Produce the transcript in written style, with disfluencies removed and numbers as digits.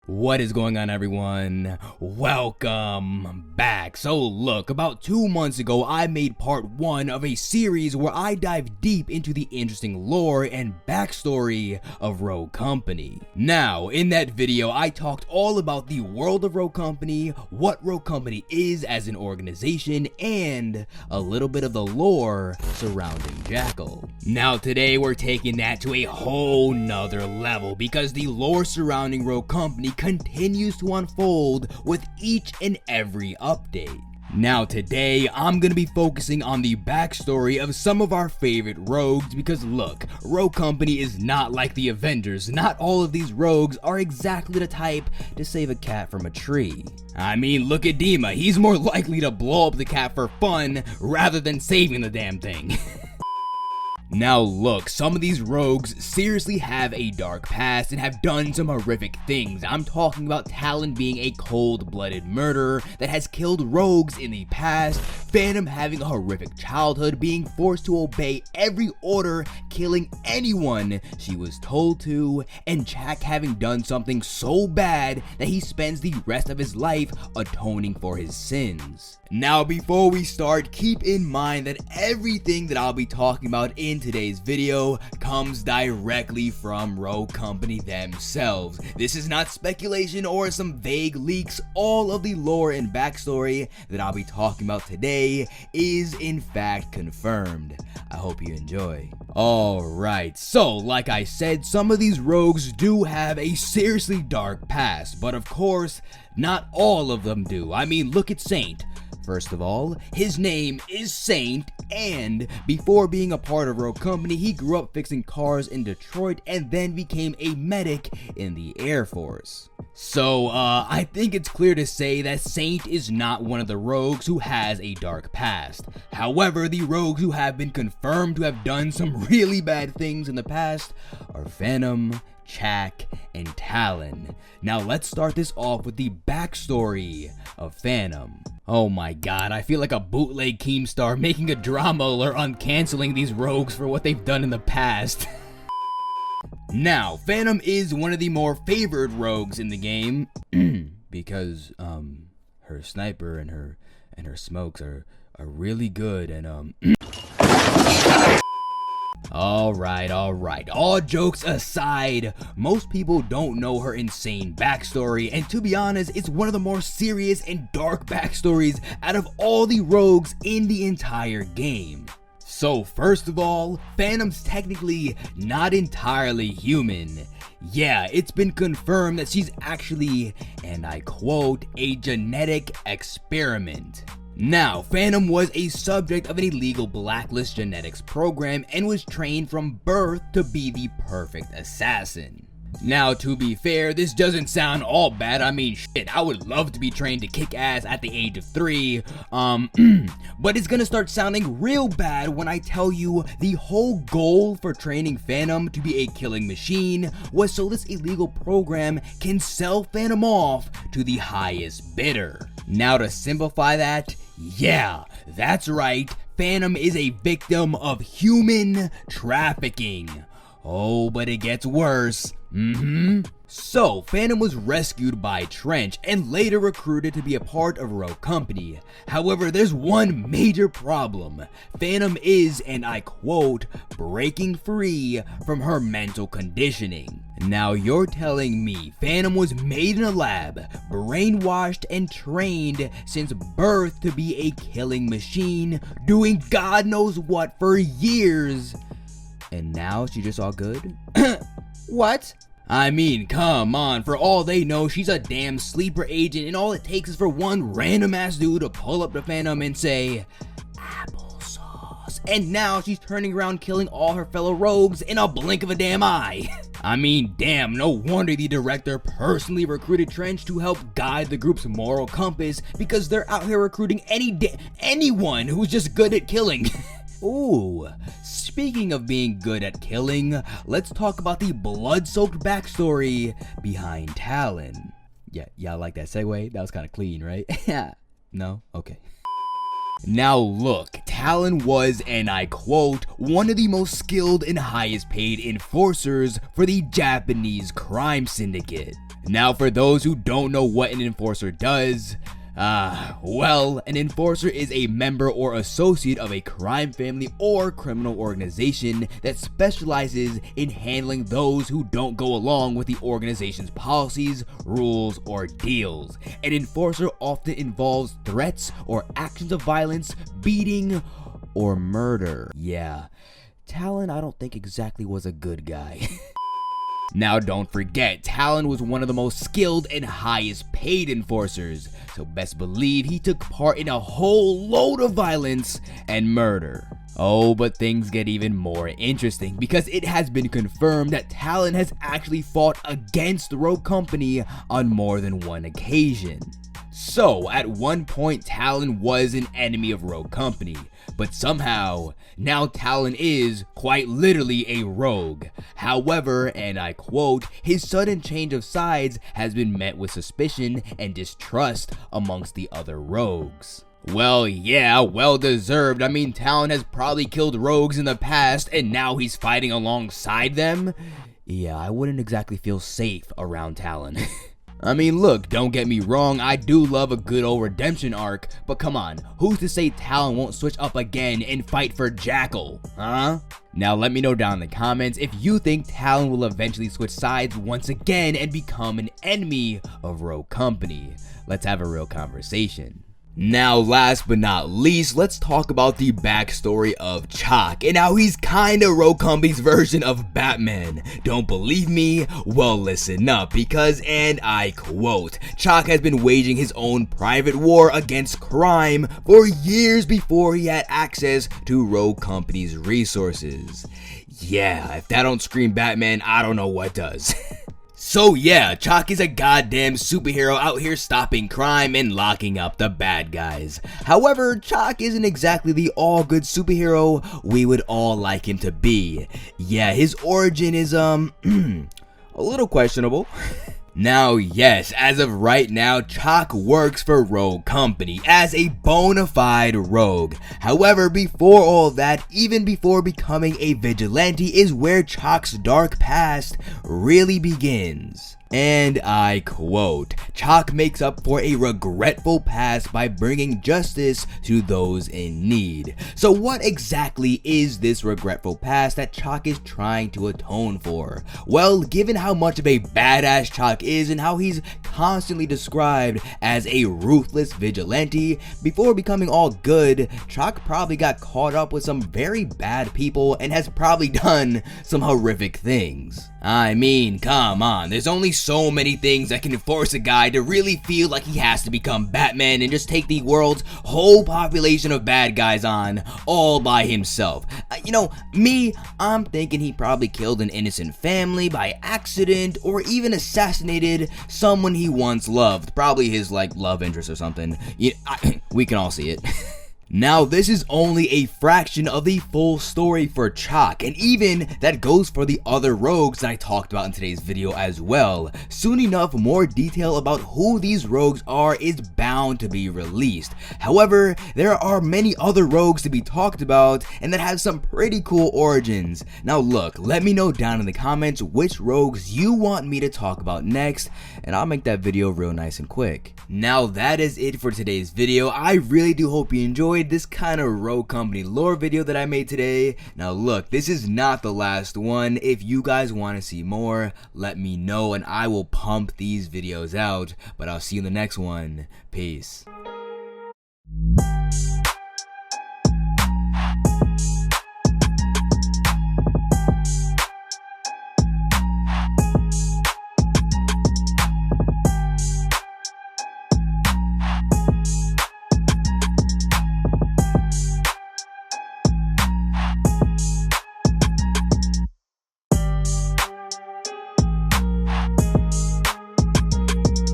What is going on, everyone? Welcome back. So look, about 2 months ago I made part 1 of a series where I dive deep into the interesting lore and backstory of Rogue Company. Now, in that video I talked all about the world of Rogue Company, what Rogue Company is as an organization, and a little bit of the lore surrounding Jackal. Now today we're taking that to a whole nother level because the lore surrounding Rogue Company continues to unfold with each and every update. Now today, I'm gonna be focusing on the backstory of some of our favorite rogues because look, Rogue Company is not like the Avengers. Not all of these rogues are exactly the type to save a cat from a tree. I mean, look at Dima, he's more likely to blow up the cat for fun rather than saving the damn thing. Now look, some of these rogues seriously have a dark past and have done some horrific things. I'm talking about Talon being a cold-blooded murderer that has killed rogues in the past, Phantom having a horrific childhood, being forced to obey every order, killing anyone she was told to, and Jack having done something so bad that he spends the rest of his life atoning for his sins. Now before we start, keep in mind that everything that I'll be talking about in today's video comes directly from Rogue Company themselves. This is not speculation or some vague leaks. All of the lore and backstory that I'll be talking about today is in fact confirmed. I hope you enjoy. Alright, so like I said, some of these rogues do have a seriously dark past, but of course, not all of them do. I mean, look at Saint. First of all, his name is Saint, and before being a part of Rogue Company, he grew up fixing cars in Detroit and then became a medic in the Air Force. So, I think it's clear to say that Saint is not one of the rogues who has a dark past. However, the rogues who have been confirmed to have done some really bad things in the past are Venom, Chak, and Talon. Now let's start this off with the backstory of Phantom. Oh my god, I feel like a bootleg Keemstar making a drama alert on canceling these rogues for what they've done in the past. Now, Phantom is one of the more favored rogues in the game because her sniper and her smokes are really good and Alright, all jokes aside, most people don't know her insane backstory, and to be honest, it's one of the more serious and dark backstories out of all the rogues in the entire game. So first of all, Phantom's technically not entirely human. Yeah, it's been confirmed that she's actually, and I quote, a genetic experiment. Now, Phantom was a subject of an illegal blacklist genetics program and was trained from birth to be the perfect assassin. Now, to be fair, this doesn't sound all bad. I mean, shit, I would love to be trained to kick ass at the age of 3, but it's gonna start sounding real bad when I tell you the whole goal for training Phantom to be a killing machine was so this illegal program can sell Phantom off to the highest bidder. Now, to simplify that, yeah, that's right, Phantom is a victim of human trafficking. Oh, but it gets worse. So, Phantom was rescued by Trench and later recruited to be a part of Rogue Company. However, there's one major problem. Phantom is, and I quote, breaking free from her mental conditioning. Now you're telling me Phantom was made in a lab, brainwashed and trained since birth to be a killing machine, doing God knows what for years, and now she's just all good? What? I mean, come on, for all they know, she's a damn sleeper agent and all it takes is for one random ass dude to pull up to Phantom and say, applesauce. And now she's turning around killing all her fellow rogues in a blink of a damn eye. I mean, damn, no wonder the director personally recruited Trench to help guide the group's moral compass because they're out here recruiting anyone who's just good at killing. Ooh, speaking of being good at killing, let's talk about the blood-soaked backstory behind Talon. Yeah, y'all like that segue? That was kind of clean, right? No? Okay. Now look, Talon was, and I quote, one of the most skilled and highest paid enforcers for the Japanese crime syndicate. Now, for those who don't know what an enforcer does, well, an enforcer is a member or associate of a crime family or criminal organization that specializes in handling those who don't go along with the organization's policies, rules, or deals. An enforcer often involves threats or actions of violence, beating, or murder. Yeah, Talon I don't think exactly was a good guy. Now don't forget, Talon was one of the most skilled and highest paid enforcers, so best believe he took part in a whole load of violence and murder. Oh, but things get even more interesting because it has been confirmed that Talon has actually fought against the Rogue Company on more than one occasion. So, at one point, Talon was an enemy of Rogue Company, but somehow, now Talon is, quite literally, a rogue. However, and I quote, his sudden change of sides has been met with suspicion and distrust amongst the other rogues. Well, yeah, well deserved. I mean, Talon has probably killed rogues in the past, and now he's fighting alongside them? Yeah, I wouldn't exactly feel safe around Talon. I mean, look, don't get me wrong, I do love a good old redemption arc, but come on, who's to say Talon won't switch up again and fight for Jackal, huh? Now let me know down in the comments if you think Talon will eventually switch sides once again and become an enemy of Rogue Company. Let's have a real conversation. Now, last but not least, let's talk about the backstory of Chalk and how he's kinda Rogue Company's version of Batman. Don't believe me? Well, listen up, because, and I quote, Chalk has been waging his own private war against crime for years before he had access to Rogue Company's resources. Yeah, if that don't scream Batman, I don't know what does. So yeah, Chalk is a goddamn superhero out here stopping crime and locking up the bad guys. However, Chalk isn't exactly the all-good superhero we would all like him to be. Yeah, his origin is, a little questionable. Now, yes, as of right now, Chalk works for Rogue Company as a bona fide rogue. However, before all that, even before becoming a vigilante, is where Chalk's dark past really begins. And I quote, Chalk makes up for a regretful past by bringing justice to those in need. So what exactly is this regretful past that Chalk is trying to atone for? Well, given how much of a badass Chalk is and how he's constantly described as a ruthless vigilante, before becoming all good, Chalk probably got caught up with some very bad people and has probably done some horrific things. I mean, come on, there's only so many things that can force a guy to really feel like he has to become Batman and just take the world's whole population of bad guys on all by himself. You know, me, I'm thinking he probably killed an innocent family by accident or even assassinated someone he once loved, probably his like love interest or something. We can all see it. Now, this is only a fraction of the full story for Chalk, and even that goes for the other rogues that I talked about in today's video as well. Soon enough, more detail about who these rogues are is bound to be released. However, there are many other rogues to be talked about and that have some pretty cool origins. Now look, let me know down in the comments which rogues you want me to talk about next, and I'll make that video real nice and quick. Now that is it for today's video. I really do hope you enjoyed this kind of Rogue Company lore video that I made today. Now look, this is not the last one. If you guys want to see more, let me know and I will pump these videos out. But I'll see you in the next one. Peace.